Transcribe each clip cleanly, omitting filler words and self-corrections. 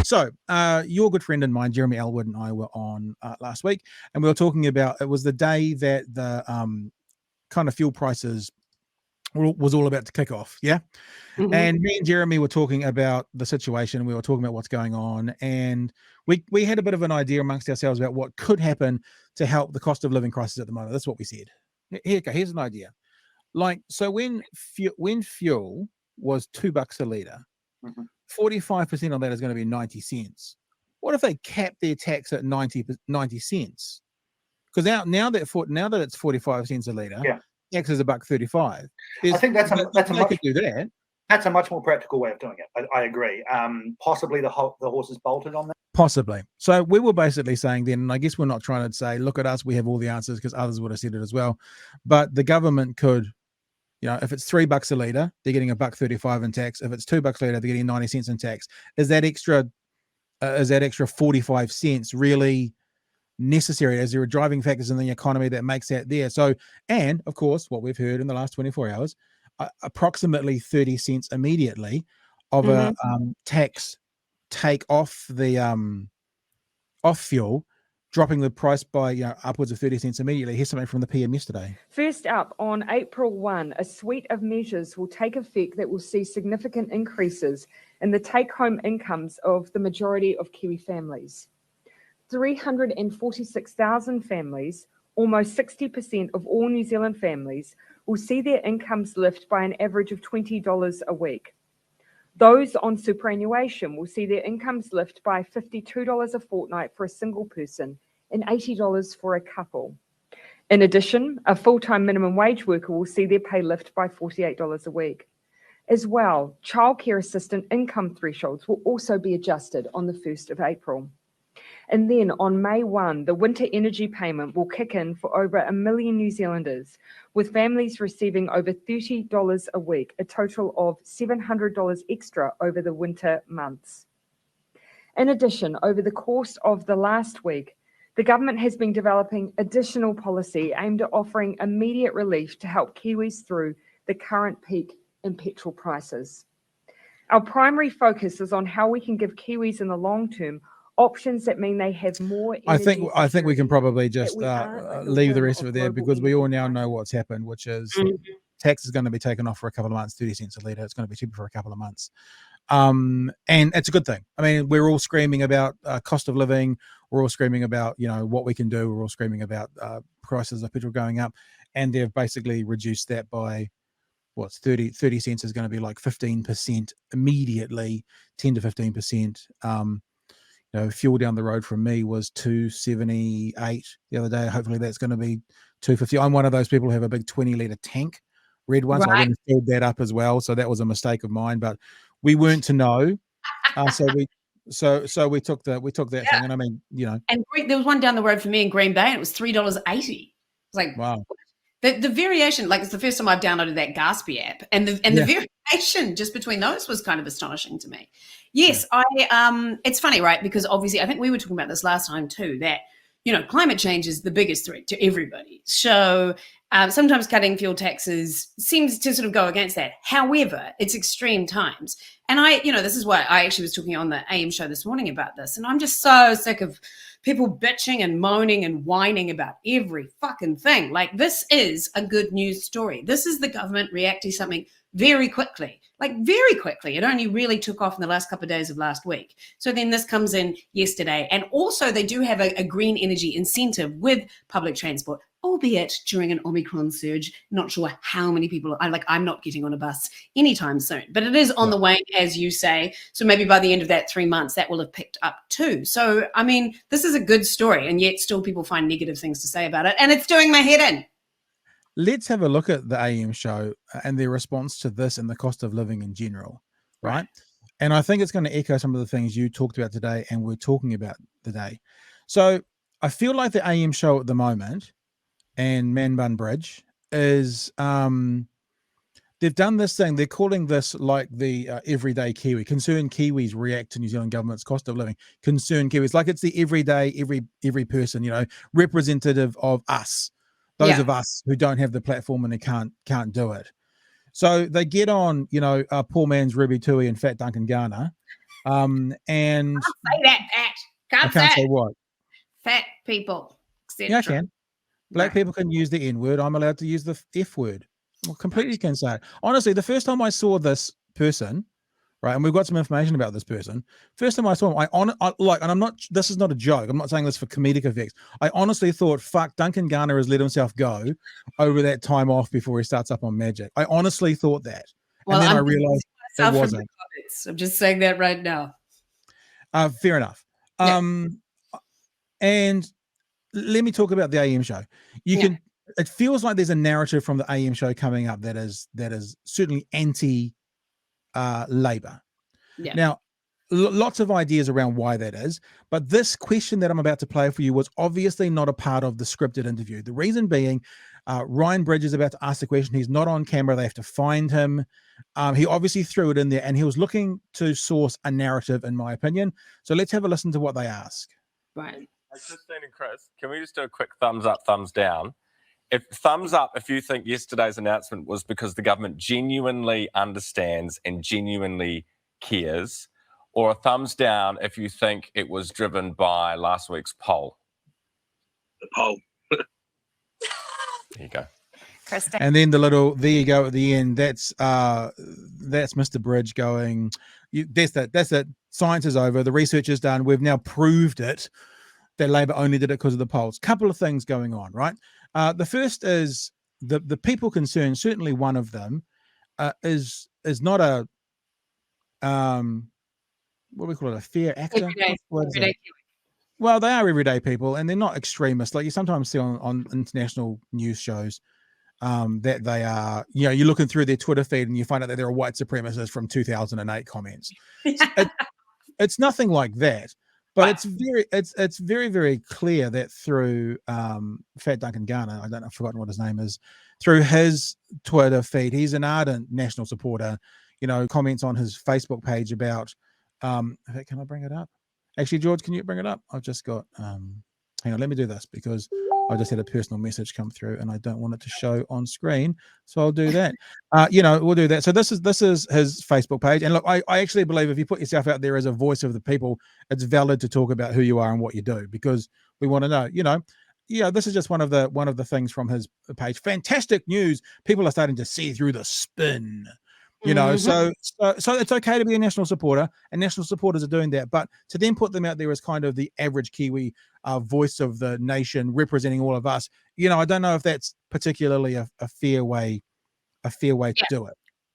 So your good friend and mine, Jeremy Elwood, and I were on last week, and we were talking about, it was the day that the kind of fuel prices was all about to kick off. Yeah. Mhm. And me and Jeremy were talking about the situation. We were talking about what's going on, and we had a bit of an idea amongst ourselves about what could happen to help the cost of living crisis at the moment. That's what we said. Here's an idea. Like, so when fuel was $2 a liter, Mhm. 45% of that is going to be 90 cents. What if they cap their tax at 90 cents? Because now that it's 45 cents a liter, Yeah. tax is $1.35. I think that's they could do that. That's a much more practical way of doing it. I agree. Possibly the horse is bolted on that. Possibly. So we were basically saying then, and I guess we're not trying to say, look at us, we have all the answers, because others would have said it as well. But the government could, you know, if it's $3 a litre, they're getting $1.35 in tax. If it's $2 a litre, they're getting 90 cents in tax. Is that extra 45 cents really necessary? Is there a driving factors in the economy that makes that there? So, and of course, what we've heard in the last 24 hours, approximately 30 cents immediately of a tax take off the off fuel, dropping the price by upwards of 30 cents immediately. Here's something from the PM yesterday. First up, on April 1, a suite of measures will take effect that will see significant increases in the take-home incomes of the majority of Kiwi families. 346,000 families, almost 60% of all New Zealand families, will see their incomes lift by an average of $20 a week. Those on superannuation will see their incomes lift by $52 a fortnight for a single person and $80 for a couple. In addition, a full-time minimum wage worker will see their pay lift by $48 a week. As well, childcare assistant income thresholds will also be adjusted on the 1st of April. And then on May 1, the winter energy payment will kick in for over 1 million New Zealanders, with families receiving over $30 a week, a total of $700 extra over the winter months. In addition, over the course of the last week, the government has been developing additional policy aimed at offering immediate relief to help Kiwis through the current peak in petrol prices. Our primary focus is on how we can give Kiwis in the long term options that mean they have more energy. I think we can probably just leave the rest of it there, because we all now know what's happened, which is tax is going to be taken off for a couple of months, 30 cents a litre. It's going to be cheaper for a couple of months. And it's a good thing. I mean, we're all screaming about cost of living. We're all screaming about, what we can do. We're all screaming about prices of petrol going up. And they've basically reduced that by, 30 cents is going to be like 15% immediately, 10 to 15%. Fuel down the road from me was $2.78 the other day. Hopefully that's going to be $2.50. I'm one of those people who have a big 20-litre tank, red one. Right. So I went and filled that up as well. So that was a mistake of mine, but we weren't to know. So we took that thing, and I mean, And there was one down the road from me in Green Bay, and it was $3.80. It's like, wow. The variation, like, it's the first time I've downloaded that Gatsby app, and the variation just between those was kind of astonishing to me. Yes, it's funny, right? Because obviously, I think we were talking about this last time too, that, climate change is the biggest threat to everybody. So sometimes cutting fuel taxes seems to sort of go against that. However, it's extreme times. And this is why I actually was talking on the AM show this morning about this. And I'm just so sick of people bitching and moaning and whining about every fucking thing. Like, this is a good news story. This is the government reacting to something very quickly. Like, very quickly. It only really took off in the last couple of days of last week. So then this comes in yesterday. And also they do have a green energy incentive with public transport, albeit during an Omicron surge. Not sure how many people I'm not getting on a bus anytime soon, but it is on the wane, as you say. So maybe by the end of that 3 months, that will have picked up too. So, I mean, this is a good story, and yet still people find negative things to say about it. And it's doing my head in. Let's have a look at the AM show and their response to this and the cost of living in general, right? And I think it's going to echo some of the things you talked about today and we're talking about today. So I feel like the AM show at the moment and Man Bun Bridge is they've done this thing. They're calling this like the everyday Kiwi. Concerned Kiwis react to New Zealand government's cost of living. Concerned Kiwis, like it's the everyday, every person, representative of us. Those of us who don't have the platform and they can't do it. So they get on, poor man's Ruby Tui and fat Duncan Garner, And Say that, Pat. I can't say what. Fat people, etc. Yeah, I can. Black people can use the N word. I'm allowed to use the F word. I completely can say it. Honestly, the first time I saw this person, right, and we've got some information about this person. First time I saw him, and I'm not. This is not a joke. I'm not saying this for comedic effects. I honestly thought, "Fuck, Duncan Garner has let himself go over that time off before he starts up on Magic." I honestly thought that, and then I realized it wasn't. I'm just saying that right now. Fair enough. And let me talk about the AM show. It feels like there's a narrative from the AM show coming up that is certainly anti Labour. Yeah. Now, lots of ideas around why that is, but this question that I'm about to play for you was obviously not a part of the scripted interview. The reason being, Ryan Bridge is about to ask the question. He's not on camera. They have to find him. He obviously threw it in there, and he was looking to source a narrative, in my opinion. So let's have a listen to what they ask. Right. Christine and Chris, can we just do a quick thumbs up, thumbs down? Thumbs up if you think yesterday's announcement was because the government genuinely understands and genuinely cares, or a thumbs down if you think it was driven by last week's poll. The poll. There you go. Kristen. And then there you go at the end. That's Mr. Bridge going, that's it. Science is over. The research is done. We've now proved it. That Labour only did it because of the polls. Couple of things going on, right? The first is the people concerned. Certainly, one of them is not a what do we call it? A fair actor. Everyday. Well, they are everyday people, and they're not extremists. Like you sometimes see on international news shows that they are. You know, you're looking through their Twitter feed and you find out that they're a white supremacist from 2008 comments. It's nothing like that. But it's very, very clear that through Fat Duncan Garner, I don't know, I've forgotten what his name is, through his Twitter feed, he's an ardent national supporter, you know, comments on his Facebook page about, can I bring it up? Actually, George, can you bring it up? I've just got, hang on, let me do this because I just had a personal message come through and I don't want it to show on screen. So I'll do that. We'll do that. So this is his Facebook page. And look, I actually believe if you put yourself out there as a voice of the people, it's valid to talk about who you are and what you do, because we want to know, this is just one of the things from his page. Fantastic news. People are starting to see through the spin. So it's okay to be a national supporter, and national supporters are doing that. But to then put them out there as kind of the average Kiwi voice of the nation, representing all of us, I don't know if that's particularly a fair way to do it.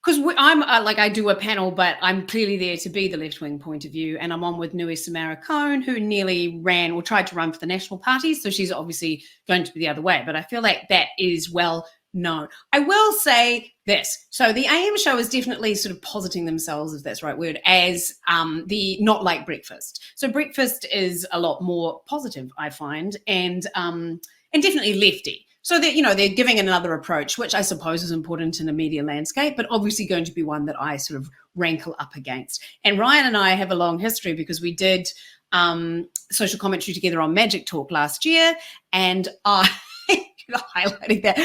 Because I'm I do a panel, but I'm clearly there to be the left-wing point of view, and I'm on with Nui Samara Cohn, who nearly ran or tried to run for the National Party, so she's obviously going to be the other way. But I feel like that is well known. I will say this. So the AM show is definitely sort of positing themselves, if that's the right word, as the not like breakfast. So breakfast is a lot more positive, I find, and definitely lefty. So they're giving another approach, which I suppose is important in a media landscape, but obviously going to be one that I sort of rankle up against. And Ryan and I have a long history because we did social commentary together on Magic Talk last year, and highlighting that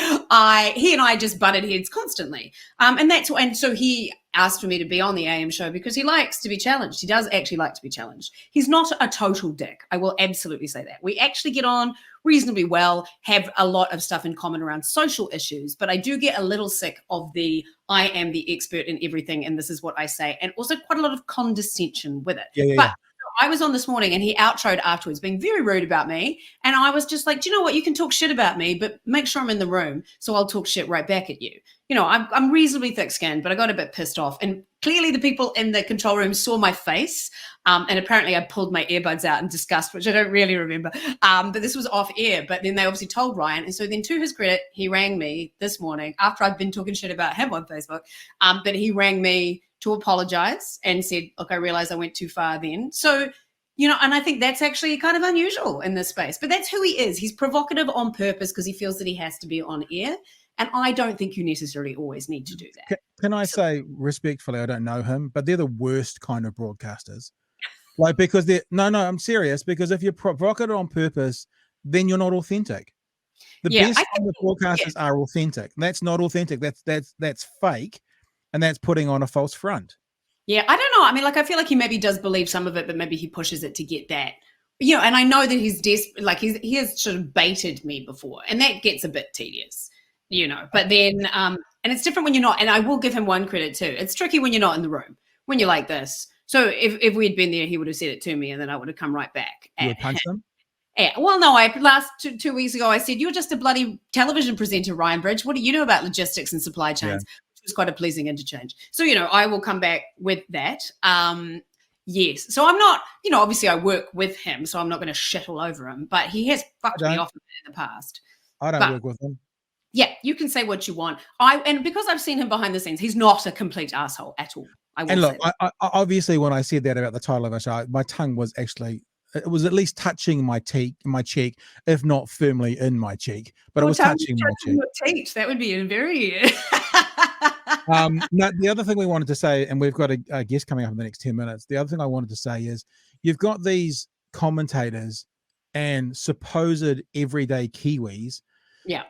he and I just butted heads constantly, and so he asked for me to be on the AM show because he likes to be challenged. He does actually like to be challenged. He's not a total dick. I will absolutely say that. We actually get on reasonably well, have a lot of stuff in common around social issues, but I do get a little sick of the I am the expert in everything and this is what I say, and also quite a lot of condescension with it. But I was on this morning and he outroed afterwards being very rude about me, and I was just like, do you know what, you can talk shit about me, but make sure I'm in the room so I'll talk shit right back at you. I'm reasonably thick-skinned, but I got a bit pissed off, and clearly the people in the control room saw my face, and apparently I pulled my earbuds out in disgust, which I don't really remember, but this was off air. But then they obviously told Ryan, and so then to his credit, he rang me this morning after I've been talking shit about him on Facebook, but he rang me to apologize and said, look, I realized I went too far then. So, and I think that's actually kind of unusual in this space, but that's who he is. He's provocative on purpose because he feels that he has to be on air. And I don't think you necessarily always need to do that. Can I say respectfully, I don't know him, but they're the worst kind of broadcasters. Because I'm serious, because if you're provocative on purpose, then you're not authentic. The best kind of broadcasters are authentic. That's not authentic. That's fake. And that's putting on a false front. Yeah, I don't know. I mean, like, I feel like he maybe does believe some of it, but maybe he pushes it to get that. You know, and I know that he's he has sort of baited me before, and that gets a bit tedious, you know. But then, and it's different when you're not. And I will give him one credit too. It's tricky when you're not in the room, when you're like this. So if we'd been there, he would have said it to me, and then I would have come right back. You would punch him? Yeah. Well, no, last two weeks ago, I said, you're just a bloody television presenter, Ryan Bridge. What do you know about logistics and supply chains? Yeah. Which was quite a pleasing interchange. So, you know, I will come back with that. Yes. So I'm not, you know, obviously I work with him, so I'm not going to shit all over him, but he has fucked me off in the past. I don't work with him. Yeah, you can say what you want. And because I've seen him behind the scenes, he's not a complete asshole at all. I will and look, say that. I obviously when I said that about the title of our show, my tongue was actually, it was at least touching my cheek, if not firmly in my cheek, but it was touching my cheek. That would be a very. No, the other thing we wanted to say, and we've got a guest coming up in the next 10 minutes. The other thing I wanted to say is you've got these commentators and supposed everyday Kiwis. Yeah.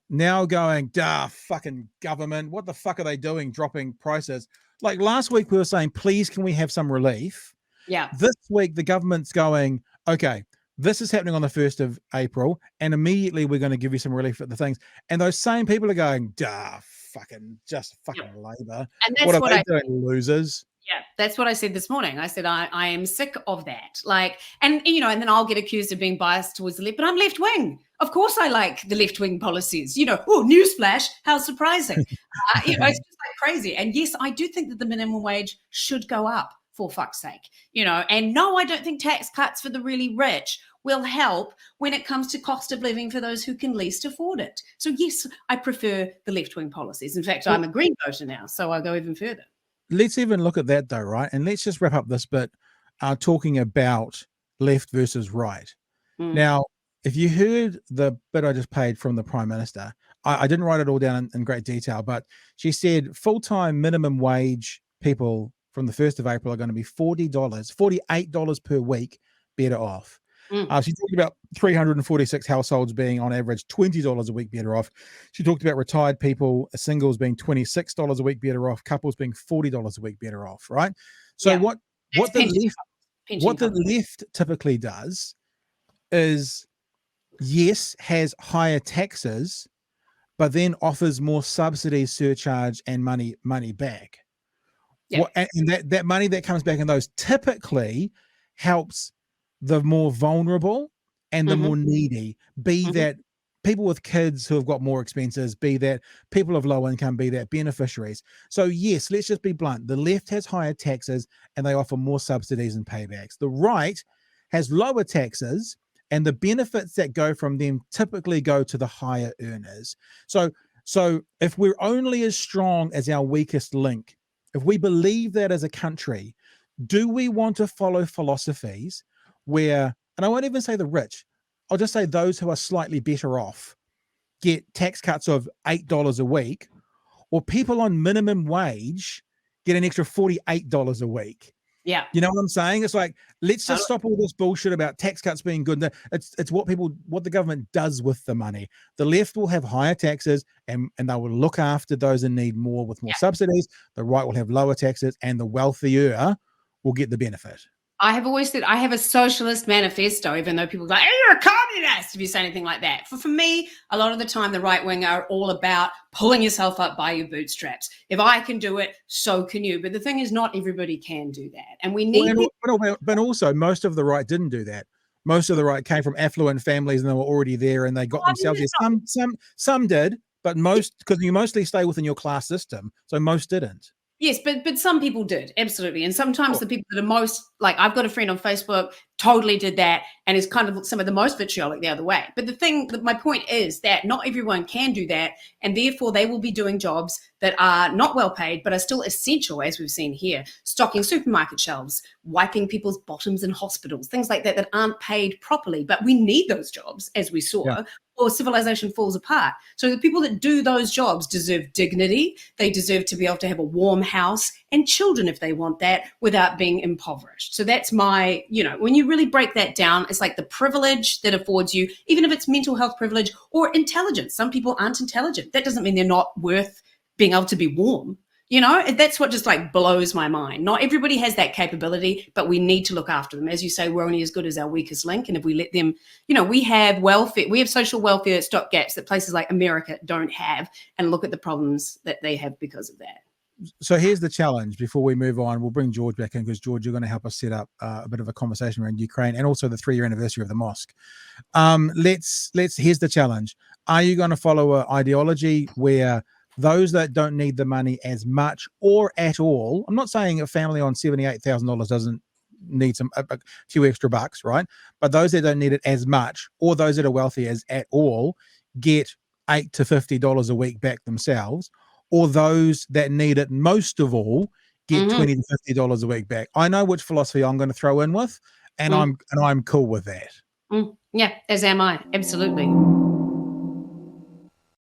Now going, fucking government. What the fuck are they doing? Dropping prices. Like last week we were saying, please, can we have some relief? Yeah. This week, the government's going, okay, this is happening on the 1st of April, and immediately we're going to give you some relief at the things. And those same people are going, fucking Labour. And that's what are they doing, losers? Yeah, that's what I said this morning. I said, I am sick of that. Like, and, you know, and then I'll get accused of being biased towards the left, but I'm left wing. Of course I like the left wing policies. You know, oh, newsflash, how surprising. You know, it's just like crazy. And yes, I do think that the minimum wage should go up, for fuck's sake. You know, and no, I don't think tax cuts for the really rich will help when it comes to cost of living for those who can least afford it. So yes, I prefer the left wing policies. In fact, I'm a Green voter now, so I'll go even further. Let's even look at that though, right? And let's just wrap up this bit talking about left versus right. Now, if you heard the bit I just played from the Prime Minister, I didn't write it all down in great detail, but she said full-time minimum wage people from the 1st of April are going to be $48 per week better off. She talked about 346 households being on average $20 a week better off. She talked about retired people, singles being $26 a week better off, couples being $40 a week better off, right? So yeah. what the left typically does is, yes, has higher taxes, but then offers more subsidies, surcharge, and money back. Yeah. And that money that comes back in those typically helps the more vulnerable and the more needy, be that people with kids who have got more expenses, be that people of low income, be that beneficiaries. So yes, let's just be blunt. The left has higher taxes and they offer more subsidies and paybacks. The right has lower taxes and the benefits that go from them typically go to the higher earners. So if we're only as strong as our weakest link, if we believe that as a country, do we want to follow philosophies where, and I won't even say the rich, I'll just say those who are slightly better off get tax cuts of $8 a week, or people on minimum wage get an extra $48 a week? Yeah. You know what I'm saying? It's like, let's just stop all this bullshit about tax cuts being good. It's what the government does with the money. The left will have higher taxes and they will look after those in need more with more subsidies. The right will have lower taxes and the wealthier will get the benefit. I have always said I have a socialist manifesto, even though people go, hey, you're a communist if you say anything like that. For me, a lot of the time, the right wing are all about pulling yourself up by your bootstraps. If I can do it, so can you. But the thing is, not everybody can do that. And we need... But also, most of the right didn't do that. Most of the right came from affluent families and they were already there and they got themselves there. Some did, but most, because you mostly stay within your class system. So most didn't. Yes, but some people did, absolutely. And sometimes the people that are most, like I've got a friend on Facebook, totally did that and is kind of some of the most vitriolic the other way. But my point is that not everyone can do that, and therefore they will be doing jobs that are not well paid but are still essential, as we've seen here, stocking supermarket shelves, wiping people's bottoms in hospitals, things like that aren't paid properly. But we need those jobs, as we saw, or civilization falls apart. So the people that do those jobs deserve dignity. They deserve to be able to have a warm house and children if they want that without being impoverished. So that's my, when you really break that down, it's like the privilege that affords you, even if it's mental health privilege or intelligence. Some people aren't intelligent. That doesn't mean they're not worth being able to be warm. You know, that's what just like blows my mind. Not everybody has that capability, but we need to look after them. As you say, we're only as good as our weakest link. And if we let them, you know, we have welfare, we have social welfare stopgaps that places like America don't have, and look at the problems that they have because of that. So here's the challenge before we move on. We'll bring George back in because, George, you're going to help us set up a bit of a conversation around Ukraine and also the 3-year anniversary of the mosque. Here's the challenge. Are you going to follow an ideology where those that don't need the money as much or at all, I'm not saying a family on $78,000 doesn't need a few extra bucks, right? But those that don't need it as much, or those that are wealthy as at all, get $8 to $50 a week back themselves, or those that need it most of all get $20 to $50 a week back. I know which philosophy I'm going to throw in with, and I'm cool with that. Yeah, as am I. Absolutely.